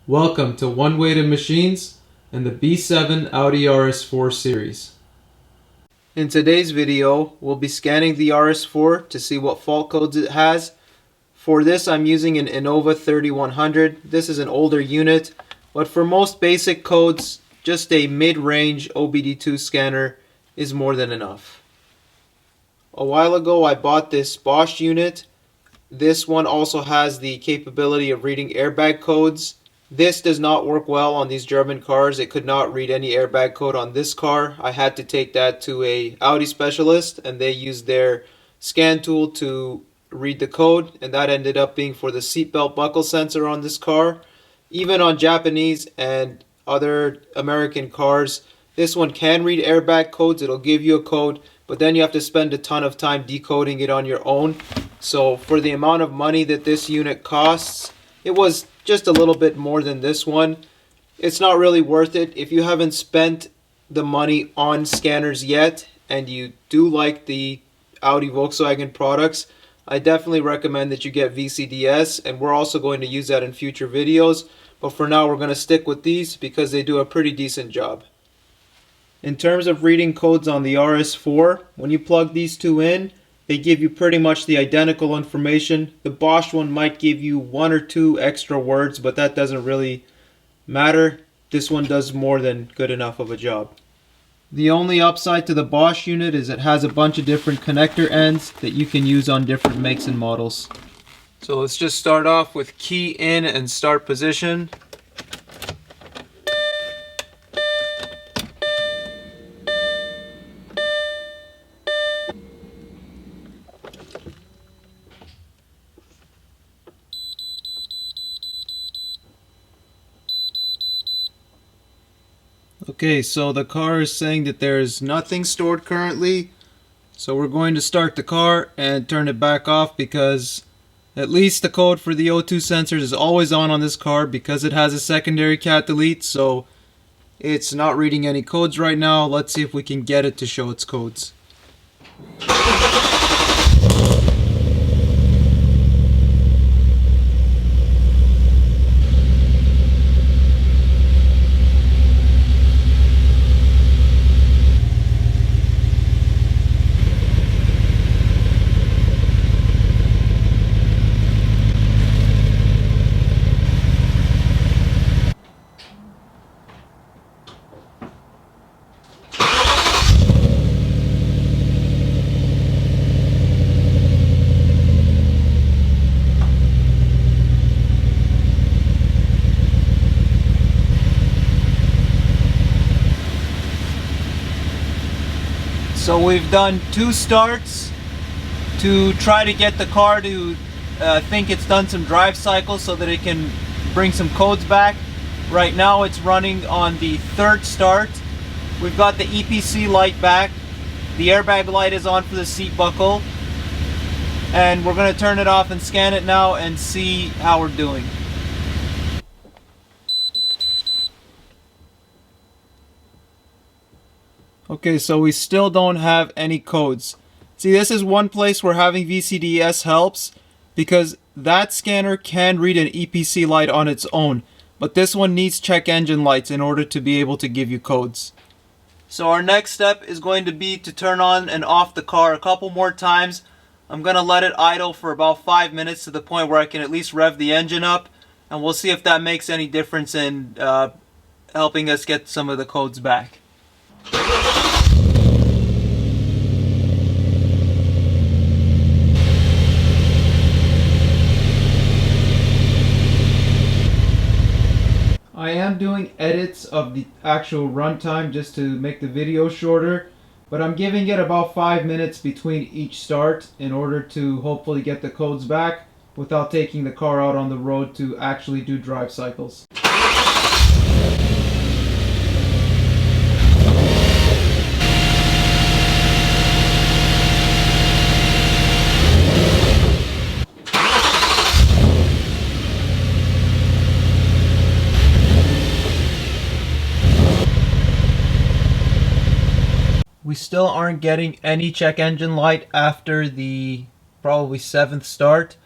Welcome to One Way to Machines and the B7 Audi RS4 series. In today's video, we'll be scanning the RS4 to see what fault codes it has. For this, I'm using an Innova 3100. This is an older unit, but for most basic codes, just a mid-range OBD2 scanner is more than enough. A while ago, I bought this Bosch unit. This one also has the capability of reading airbag codes. This does not work well on these German cars. It could not read any airbag code on this car. I had to take that to a Audi specialist and they used their scan tool to read the code, and that ended up being for the seatbelt buckle sensor on this car. Even on Japanese and other American cars, this one can read airbag codes. It'll give you a code, but then you have to spend a ton of time decoding it on your own. So for the amount of money that this unit costs, it was just a little bit more than this one. It's not really worth it. If you haven't spent the money on scanners yet and you do like the Audi Volkswagen products, I definitely recommend that you get VCDS, and we're also going to use that in future videos. But for now, we're going to stick with these because they do a pretty decent job. In terms of reading codes on the RS4, when you plug these two in, they give you pretty much the identical information. The Bosch one might give you one or two extra words, but that doesn't really matter. This one does more than good enough of a job. The only upside to the Bosch unit is it has a bunch of different connector ends that you can use on different makes and models. So let's just start off with key in and start position. Okay, so the car is saying that there is nothing stored currently. So we're going to start the car and turn it back off because at least the code for the O2 sensors is always on this car because it has a secondary cat delete. So it's not reading any codes right now. Let's see if we can get it to show its codes. So we've done 2 starts to try to get the car to think it's done some drive cycles so that it can bring some codes back. Right now it's running on the 3rd start. We've got the EPC light back. The airbag light is on for the seat buckle. And we're going to turn it off and scan it now and see how we're doing. Okay, so we still don't have any codes. See, this is one place where having VCDS helps because that scanner can read an EPC light on its own, but this one needs check engine lights in order to be able to give you codes. So our next step is going to be to turn on and off the car a couple more times. I'm going to let it idle for about 5 minutes to the point where I can at least rev the engine up, and we'll see if that makes any difference in helping us get some of the codes back. I am doing edits of the actual runtime just to make the video shorter, but I'm giving it about 5 minutes between each start in order to hopefully get the codes back without taking the car out on the road to actually do drive cycles. We still aren't getting any check engine light after the probably 7th start.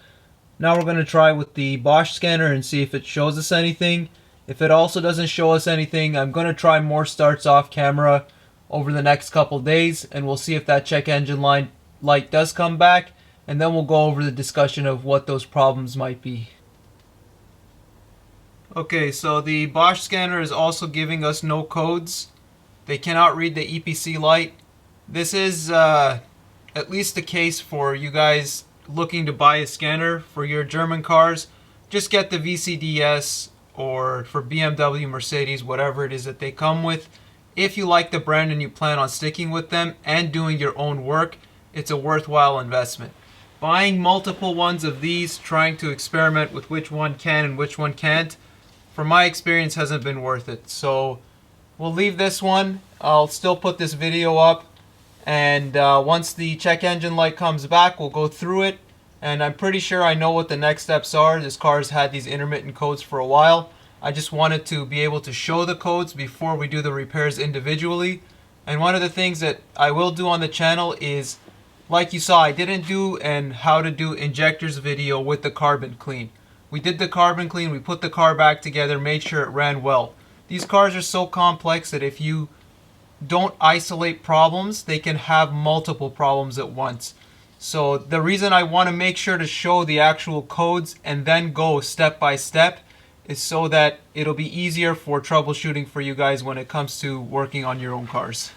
Now we're going to try with the Bosch scanner and see if it shows us anything. If it also doesn't show us anything, I'm going to try more starts off camera over the next couple days, and we'll see if that check engine light does come back, and then we'll go over the discussion of what those problems might be. Okay, so the Bosch scanner is also giving us no codes. They cannot read the EPC light. This is at least the case for you guys looking to buy a scanner for your German cars. Just get the VCDS, or for BMW, Mercedes, whatever it is that they come with. If you like the brand and you plan on sticking with them and doing your own work, it's a worthwhile investment. Buying multiple ones of these, trying to experiment with which one can and which one can't, from my experience, hasn't been worth it. So we'll leave this one. I'll still put this video up, and once the check engine light comes back, we'll go through it. And I'm pretty sure I know what the next steps are. This car's had these intermittent codes for a while. I just wanted to be able to show the codes before we do the repairs individually. And one of the things that I will do on the channel is, like you saw, I didn't do an how to do injectors video with the carbon clean. We did the carbon clean, we put the car back together, made sure it ran well. These cars are so complex that if you don't isolate problems, they can have multiple problems at once. So the reason I want to make sure to show the actual codes and then go step by step is so that it'll be easier for troubleshooting for you guys when it comes to working on your own cars.